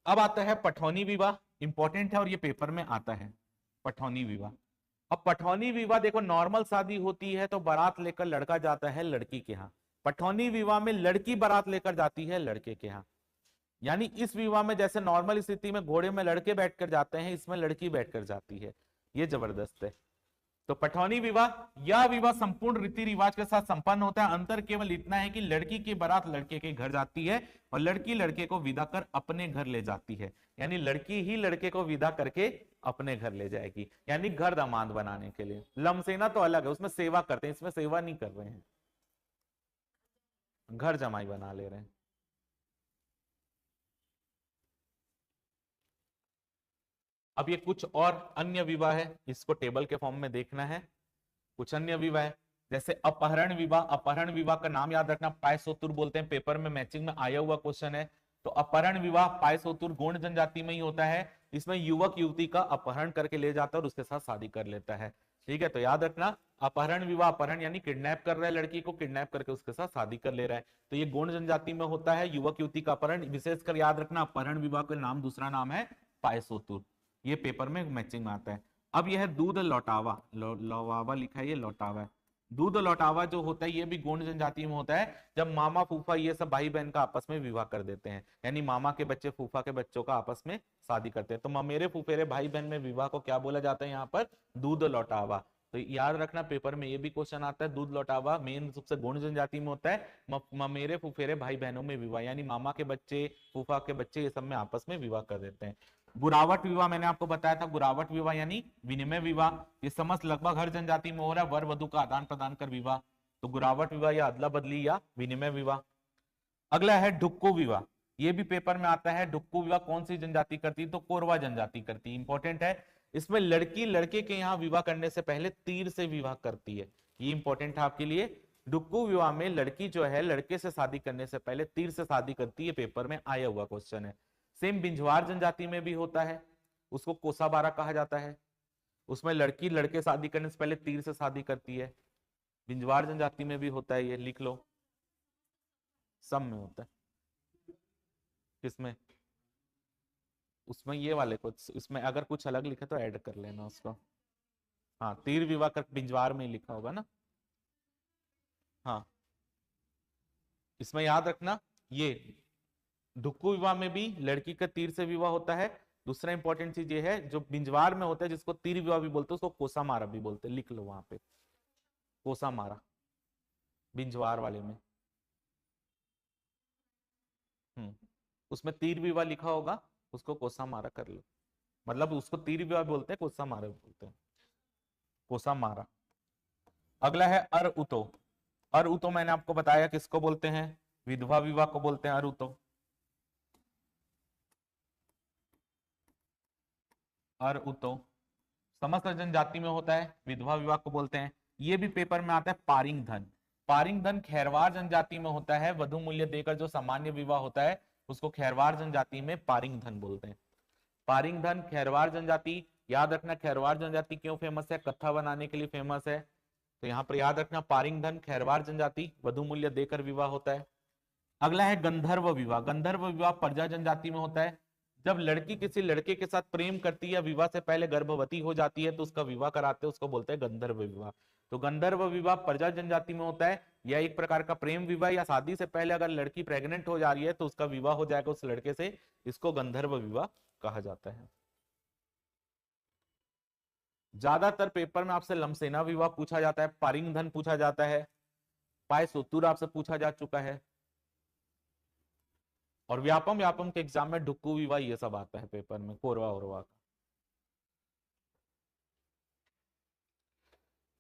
अब आता है पठौनी विवाह, इंपॉर्टेंट है और ये पेपर में आता है, पठौनी विवाह। अब पठौनी विवाह देखो, नॉर्मल शादी होती है तो बारात लेकर लड़का जाता है लड़की के यहाँ, पठौनी विवाह में लड़की बारात लेकर जाती है लड़के के यहाँ। यानी इस विवाह में जैसे नॉर्मल स्थिति में घोड़े में लड़के बैठकर जाते हैं, इसमें लड़की बैठकर जाती है, ये जबरदस्त है। तो पठौनी विवाह, यह विवाह संपूर्ण रीति रिवाज के साथ संपन्न होता है। अंतर केवल इतना है कि लड़की की बारात लड़के के घर जाती है और लड़की लड़के को विदा कर अपने घर ले जाती है, यानी लड़की ही लड़के को विदा करके अपने घर ले जाएगी, यानी घर दामाद बनाने के लिए। लमसेना तो अलग है, उसमें सेवा करते हैं, इसमें सेवा नहीं कर रहे हैं, घर जमाई बना ले रहे हैं। अब ये कुछ और अन्य विवाह है, इसको टेबल के फॉर्म में देखना है। कुछ अन्य विवाह है जैसे अपहरण विवाह। अपहरण विवाह का नाम याद रखना, पायसोतुर बोलते हैं, पेपर में मैचिंग में आया हुआ क्वेश्चन है। तो अपहरण विवाह पायसोतुर गोंड जनजाति में ही होता है। इसमें युवक युवती का अपहरण करके ले जाता है और उसके साथ शादी कर लेता है, ठीक है। तो याद रखना अपहरण विवाह, अपहरण यानी किडनैप कर रहा है लड़की को, किडनैप करके उसके साथ शादी कर ले रहा है, तो ये गोंड जनजाति में होता है युवक युवती का अपहरण। विशेषकर याद रखना अपहरण विवाह का नाम दूसरा नाम है पायसोतुर, ये पेपर में मैचिंग में आता है। अब यह है दूध लौटावा, लौटावा लिखा है, ये लौटावा है। दूध लौटावा जो होता है ये भी गोंड जनजाति में होता है, जब मामा फूफा ये सब भाई बहन का आपस में विवाह कर देते हैं, यानी मामा के बच्चे फूफा के बच्चों का आपस में शादी करते हैं। तो ममेरे फुफेरे भाई बहन में विवाह को क्या बोला जाता है यहाँ पर? दूध लौटावा। तो याद रखना पेपर में ये भी क्वेश्चन आता है। दूध लौटावा मेन रूप से गौड़ जनजाति में होता है। ममेरे फुफेरे भाई बहनों में विवाह, यानी मामा के बच्चे, फूफा के बच्चे, ये सब में आपस में विवाह कर देते हैं। गुरावट विवाह मैंने आपको बताया था, गुरावट विवाह यानी विनिमय विवाह, ये समस्त लगभग हर जनजाति में हो रहा है, वर वधु का आदान प्रदान कर विवाह, तो गुरावट विवाह या अदला बदली या विनिमय विवाह। अगला है ढुक्कू विवाह, ये भी पेपर में आता है। ढुक्कू विवाह कौन सी जनजाति करती है? तो कोरवा जनजाति करती है। इंपॉर्टेंट है, इसमें लड़की लड़के के यहाँ विवाह करने से पहले तीर से विवाह करती है, ये इंपॉर्टेंट है आपके लिए। ढुक्कू विवाह में लड़की जो है लड़के से शादी करने से पहले तीर से शादी करती है, पेपर में आया हुआ क्वेश्चन है। सेम बिंजवार जनजाति में भी होता है, उसको कोसाबारा कहा जाता है, उसमें लड़की लड़के शादी करने से पहले तीर से शादी करती है। बिंजवार जनजाति में भी होता है, ये लिख लो, सब में होता है। किसमें? उसमें ये वाले कुछ, इसमें अगर कुछ अलग लिखे तो ऐड कर लेना उसको। हाँ, तीर विवाह कर बिंजवार में ही लिखा होगा ना। हाँ, इसमें याद रखना, ये ढुक्कू विवाह में भी लड़की का तीर से विवाह होता है। दूसरा इंपॉर्टेंट चीज ये है, जो बिंजवार में होता है जिसको तीर विवाह भी बोलते हैं, उसको कोसा मारा भी बोलते हैं, लिख लो वहां पे, कोसा मारा बिंजवार वाले में। उसमें तीर विवाह लिखा होगा, उसको कोसा मारा कर लो, मतलब उसको तीर विवाह बोलते हैं, कोसा मारा बोलते हैं, कोसा मारा। अगला है अर उतो। अर उतो मैंने आपको बताया किसको बोलते हैं? विधवा विवाह को बोलते हैं अर उतो। अर उतो समस्त जनजाति में होता है, विधवा विवाह को बोलते हैं। ये भी पेपर में आता है। पारिंग धन, पारिंग धन खैरवार जनजाति में होता है, वधु मूल्य देकर जो सामान्य विवाह होता है उसको खैरवार जनजाति में पारिंग धन बोलते हैं। पारिंग धन खैरवार जनजाति, याद रखना खैरवार जनजाति क्यों फेमस है? कत्था बनाने के लिए फेमस है, तो यहाँ पर याद रखना पारिंग धन खैरवार जनजाति, वधु मूल्य देकर विवाह होता है। अगला है गंधर्व विवाह। गंधर्व विवाह प्रजा जनजाति में होता है। जब लड़की किसी लड़के के साथ प्रेम करती है या विवाह से पहले गर्भवती हो जाती है तो उसका विवाह कराते हैं, उसको बोलते हैं गंधर्व विवाह। तो गंधर्व विवाह प्रजा जनजाति में होता है, यह एक प्रकार का प्रेम विवाह, या शादी से पहले अगर लड़की प्रेग्नेंट हो जा रही है तो उसका विवाह हो जाएगा उस लड़के से, इसको गंधर्व विवाह कहा जाता है। ज्यादातर पेपर में आपसे लमसेना विवाह पूछा जाता है, पारिंग धन पूछा जाता है, पाय सोतुर आपसे पूछा जा चुका है, और व्यापम व्यापम के एग्जाम में ढुक्कू विवाह ये सब आता है पेपर में, कोरवा ओरवा का।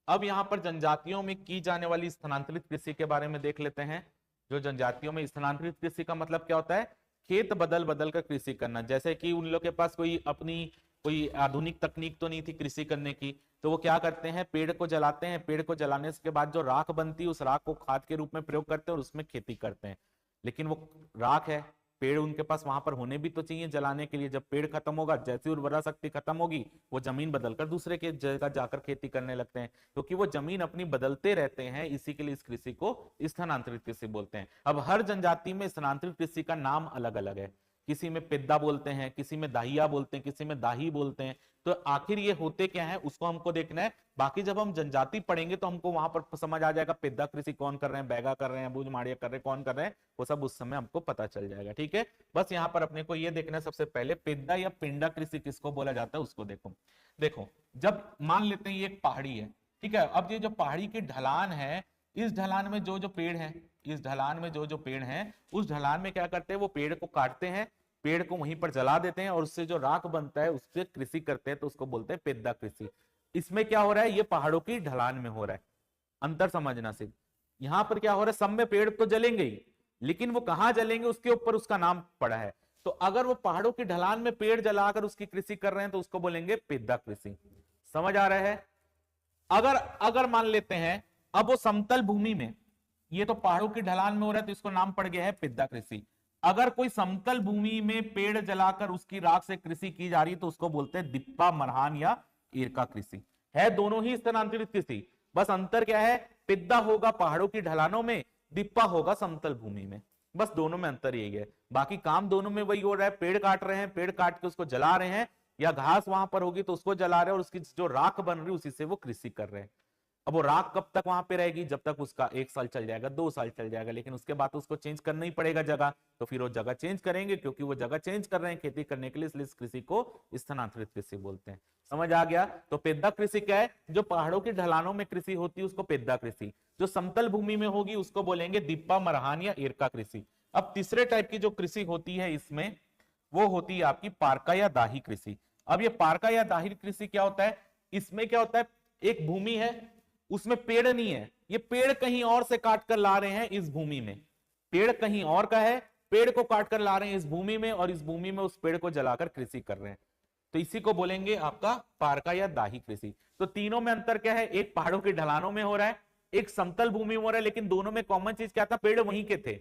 अब यहाँ पर जनजातियों में की जाने वाली स्थानांतरित कृषि के बारे में देख लेते हैं। जो जनजातियों में स्थानांतरित कृषि का मतलब क्या होता है? खेत बदल बदल कर कृषि करना। जैसे कि उन लोग के पास कोई अपनी कोई आधुनिक तकनीक तो नहीं थी कृषि करने की, तो वो क्या करते हैं? पेड़ को जलाते हैं, पेड़ को जलाने के बाद जो राख बनती है उस राख को खाद के रूप में प्रयोग करते हैं और उसमें खेती करते हैं। लेकिन वो राख है, पेड़ उनके पास वहां पर होने भी तो चाहिए जलाने के लिए। जब पेड़ खत्म होगा, जैसी उर्वरा शक्ति खत्म होगी, वो जमीन बदलकर दूसरे के जगह जाकर खेती करने लगते हैं, क्योंकि वो जमीन अपनी बदलते रहते हैं। इसी के लिए इस कृषि को स्थानांतरित कृषि बोलते हैं। अब हर जनजाति में स्थानांतरित कृषि का नाम अलग अलग है, किसी में पिद्दा बोलते हैं, किसी में दाहिया बोलते हैं, किसी में दाही बोलते हैं। तो आखिर ये होते क्या है उसको हमको देखना है। बाकी जब हम जनजाति पढ़ेंगे तो हमको वहां पर समझ आ जाएगा पिद्दा कृषि कौन कर रहे हैं, बैगा कर रहे हैं, बूझ माड़िया कर रहे हैं, कौन कर रहे हैं, वो सब उस समय हमको पता चल जाएगा। ठीक है, बस यहाँ पर अपने को ये देखना है सबसे पहले पिद्दा या पिंडा कृषि किसको बोला जाता है उसको देखो। देखो, जब मान लेते हैं ये एक पहाड़ी है, ठीक है, अब ये जो पहाड़ी की ढलान है, इस ढलान में जो जो पेड़ है, इस ढलान में जो जो पेड़ है, उस ढलान में क्या करते हैं? वो पेड़ को काटते हैं, पेड़ को वहीं पर जला देते हैं और उससे जो राख बनता है उससे कृषि करते हैं, तो उसको बोलते हैं पिद्दा कृषि। इसमें क्या हो रहा है? ये पहाड़ों की ढलान में हो रहा है, अंतर समझना सिर्फ। यहां पर क्या हो रहा है? सब में पेड़ तो जलेंगे ही, लेकिन वो कहां जलेंगे उसके ऊपर उसका नाम पड़ा है। तो अगर वो पहाड़ों की ढलान में पेड़ जलाकर उसकी कृषि कर रहे हैं तो उसको बोलेंगे पिद्दा कृषि। समझ आ रहा है? अगर अगर मान लेते हैं अब वो समतल भूमि में, ये तो पहाड़ों की ढलान में हो रहा है तो इसको नाम पड़ गया है पिद्दा कृषि। अगर कोई समतल भूमि में पेड़ जलाकर उसकी राख से कृषि की जा रही है तो उसको बोलते हैं दिप्पा मरहान या ईरका कृषि। है दोनों ही स्थानांतरित कृषि, बस अंतर क्या है? पिद्दा होगा पहाड़ों की ढलानों में, दिप्पा होगा समतल भूमि में, बस दोनों में अंतर यही है। बाकी काम दोनों में वही हो रहा है, पेड़ काट रहे हैं, पेड़ काट के उसको जला रहे हैं, या घास वहां पर होगी तो उसको जला रहे हैं और उसकी जो राख बन रही है उसी से वो कृषि कर रहे हैं। अब वो राख कब तक वहां पे रहेगी, जब तक उसका 1 साल चल जाएगा, 2 साल चल जाएगा, लेकिन उसके बाद उसको चेंज करना ही पड़ेगा जगह। तो फिर वो जगह चेंज करेंगे, क्योंकि वो जगह चेंज कर रहे हैं खेती करने के लिए, इसलिए इस कृषि को स्थानांतरित कृषि बोलते हैं। समझ आ गया। तो पेद्दा कृषि क्या है, जो पहाड़ों की ढलानों में कृषि होती है उसको पेद्दा कृषि, जो समतल भूमि में होगी उसको बोलेंगे दिप्पा, मरहान या एरका कृषि। अब तीसरे टाइप की जो कृषि होती है इसमें, वो होती है आपकी पारका या दाही कृषि। अब ये पारका या दाही कृषि क्या होता है, इसमें क्या होता है, एक भूमि है उसमें पेड़ नहीं है, ये पेड़ कहीं और से काट कर ला रहे हैं इस भूमि में, पेड़ कहीं और का है, पेड़ को काट कर ला रहे हैं इस भूमि में, और इस भूमि में उस पेड़ को जलाकर कृषि कर रहे हैं, तो इसी को बोलेंगे आपका पारका या दाही कृषि। तो तीनों में अंतर क्या है, एक पहाड़ों की ढलानों में हो रहा है, एक समतल भूमि में हो रहा है, लेकिन दोनों में कॉमन चीज क्या था, पेड़ वहीं के थे।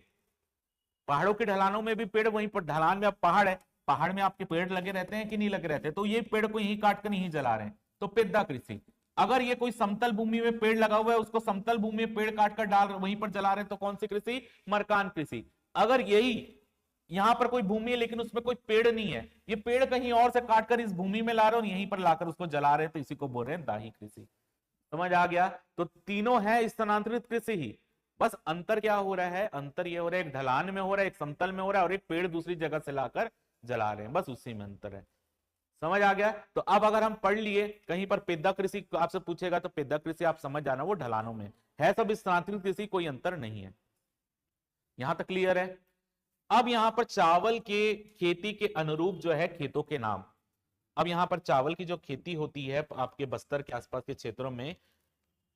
पहाड़ों की ढलानों में भी पेड़ वहीं पर, ढलान में अब पहाड़ है, पहाड़ में आपके पेड़ लगे रहते हैं कि नहीं लगे रहते, तो ये पेड़ को यहीं काट कर नहीं जला रहे हैं, तो पेद्दा कृषि। अगर ये कोई समतल भूमि में पेड़ लगा हुआ है, उसको समतल भूमि में पेड़ काट कर डाल वहीं पर जला रहे हैं, तो कौन सी कृषि, मरकान कृषि। अगर यही यहां पर कोई भूमि है लेकिन उसमें कोई पेड़ नहीं है, ये पेड़ कहीं और से काटकर इस भूमि में ला रहे हैं और यहीं पर लाकर उसको जला रहे हैं, तो इसी को बोल रहे हैं दाही कृषि। समझ आ गया। तो तीनों है स्थानांतरित कृषि ही, बस अंतर क्या हो रहा है, अंतर ये हो रहा है एक ढलान में हो रहा है, एक समतल में हो रहा है, और एक पेड़ दूसरी जगह से लाकर जला रहे हैं, बस उसी में अंतर है। समझ आ गया। तो अब अगर हम पढ़ लिए कहीं पर पेद्दा कृषि आपसे पूछेगा, तो पेद्दा कृषि आप समझ जाना वो ढलानों में है, सब स्थानांतरित कृषि, कोई अंतर नहीं है। यहां तक क्लियर है। अब यहां पर चावल के खेती के अनुरूप जो है खेतों के नाम, अब यहां पर चावल की जो खेती होती है आपके बस्तर के आसपास के क्षेत्रों में,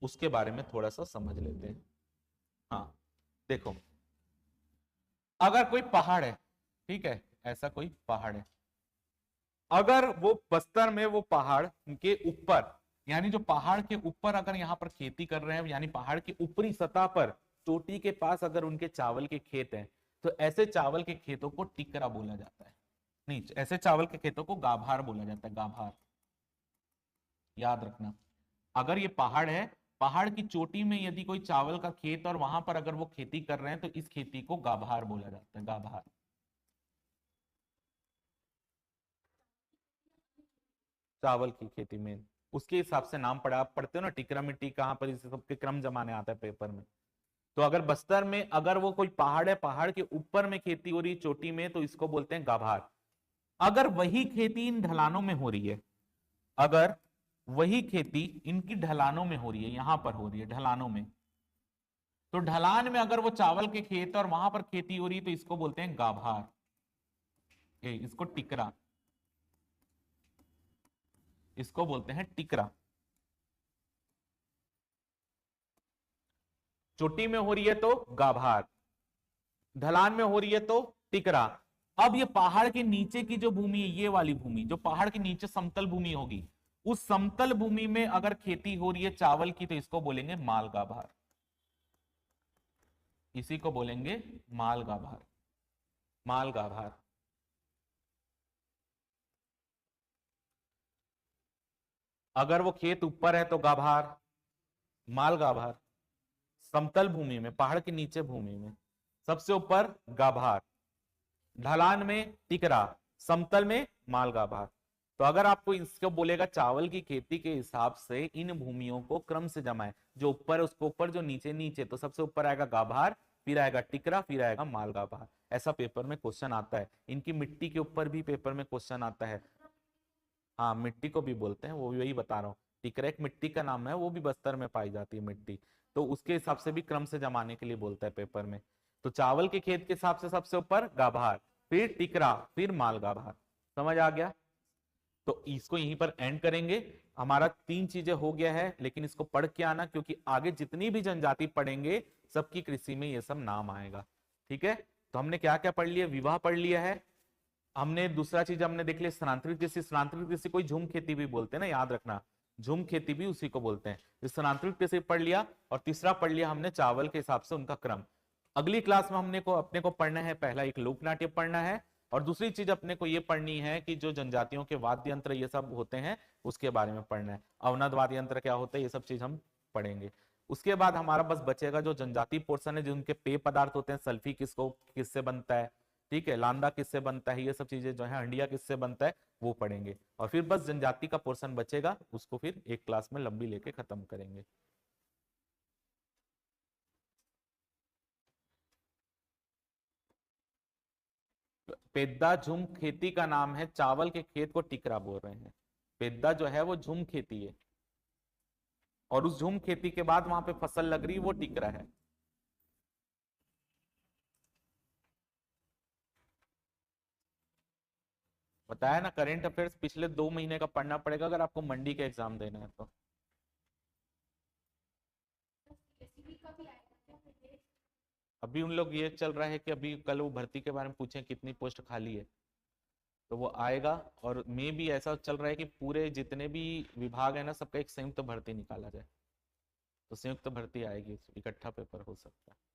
उसके बारे में थोड़ा सा समझ लेते हैं। हाँ देखो, अगर कोई पहाड़ है, ठीक है, ऐसा कोई पहाड़ है, अगर वो बस्तर में वो पहाड़ के ऊपर, यानी जो पहाड़ के ऊपर अगर यहाँ पर खेती कर रहे हैं, यानी पहाड़ की ऊपरी सतह पर चोटी के पास अगर उनके चावल के खेत हैं, तो ऐसे चावल के खेतों को टिकरा बोला जाता है। नहीं, ऐसे चावल के खेतों को गाभार बोला जाता है, गाभार, याद रखना। अगर ये पहाड़ है, पहाड़ की चोटी में यदि कोई चावल का खेत और वहां पर अगर वो खेती कर रहे हैं, तो इस खेती को गाभार बोला जाता है, गाभार। चावल की खेती में उसके हिसाब से नाम पड़ा, आप पढ़ते हो ना टिकरा मिट्टी कहाँ पर, इसे सबके क्रम जमाने आता है पेपर में। तो अगर बस्तर में अगर वो कोई पहाड़ है, पहाड़ के ऊपर में खेती हो रही है चोटी में, तो इसको बोलते हैं गाभार। अगर वही खेती इन ढलानों में हो रही है, अगर वही खेती इनकी ढलानों में हो रही है, यहां पर हो रही है ढलानों में, तो ढलान में अगर वो चावल के खेत और वहां पर खेती हो रही है, तो इसको बोलते हैं गाभार, इसको टिकरा, इसको बोलते हैं टिकरा। चोटी में हो रही है तो गाभार, ढलान में हो रही है तो टिकरा। अब ये पहाड़ के नीचे की जो भूमि है, ये वाली भूमि जो पहाड़ के नीचे समतल भूमि होगी, उस समतल भूमि में अगर खेती हो रही है चावल की, तो इसको बोलेंगे माल गाभार, इसी को बोलेंगे माल गाभार, माल गाभार। अगर वो खेत ऊपर है तो गाभार, माल गाभार, समतल भूमि में, पहाड़ के नीचे भूमि में सबसे ऊपर गाभार, ढलान में टिकरा, समतल में माल गाभार। तो अगर आपको इसको बोलेगा चावल की खेती के हिसाब से इन भूमियों को क्रम से जमाए, जो ऊपर है उसको ऊपर, जो नीचे नीचे, तो सबसे ऊपर आएगा गाभार, फिर आएगा टिकरा, फिर आएगा माल गाभार। ऐसा पेपर में क्वेश्चन आता है, इनकी मिट्टी के ऊपर भी पेपर में क्वेश्चन आता है। हाँ मिट्टी को भी बोलते हैं, वो भी वही बता रहा हूँ, टिकरा एक मिट्टी का नाम है, वो भी बस्तर में पाई जाती है मिट्टी, तो उसके हिसाब से भी क्रम से जमाने के लिए बोलता है पेपर में। तो चावल के खेत के हिसाब से सबसे ऊपर गाभार, फिर टिकरा, फिर माल गाभार। समझ आ गया। तो इसको यहीं पर एंड करेंगे। हमारा 3 चीजें हो गया है, लेकिन इसको पढ़ के आना, क्योंकि आगे जितनी भी जनजाति पढ़ेंगे सबकी कृषि में ये सब नाम आएगा। ठीक है। तो हमने क्या क्या पढ़ लिया, विवाह पढ़ लिया है हमने, दूसरा चीज हमने देख लिया स्थानांतरित कृषि, स्थानांतरित कृषि कोई झूम खेती भी बोलते हैं ना, याद रखना, झूम खेती भी उसी को बोलते हैं। स्थानांतरित कृषि पढ़ लिया, और तीसरा पढ़ लिया हमने चावल के हिसाब से उनका क्रम। अगली क्लास में हमने को अपने को पढ़ना है, पहला एक लोक नाट्य पढ़ना है, और दूसरी चीज अपने को ये पढ़नी है कि जो जनजातियों के वाद्य यंत्र ये सब होते हैं उसके बारे में पढ़ना है, अवनद वाद्य यंत्र क्या होता है, ये सब चीज हम पढ़ेंगे। उसके बाद हमारा बस बचेगा जो जनजाति पोर्शन है, जो उनके पेय पदार्थ होते हैं, सल्फी किससे बनता है, ठीक है, लांदा किससे बनता है, ये सब चीजें जो है, हंडिया किससे बनता है, वो पढ़ेंगे। और फिर बस जनजाति का पोर्शन बचेगा, उसको फिर एक क्लास में लंबी लेके खत्म करेंगे। पेद्दा झुम खेती का नाम है, चावल के खेत को टिकरा बोल रहे हैं। पेद्दा जो है वो झुम खेती है, और उस झुम खेती के बाद वहां पे फसल लग रही वो टिकरा है। बताया ना, करेंट अफेयर्स पिछले 2 महीने का पढ़ना पड़ेगा अगर आपको मंडी के एग्जाम देना है तो। अभी उन लोग ये चल रहा है कि अभी कल वो भर्ती के बारे में पूछे कितनी पोस्ट खाली है, तो वो आएगा। और मे भी ऐसा चल रहा है कि पूरे जितने भी विभाग है ना, सबका एक संयुक्त भर्ती निकाला जाए, तो संयुक्त भर्ती आएगी, इकट्ठा पेपर हो सकता है।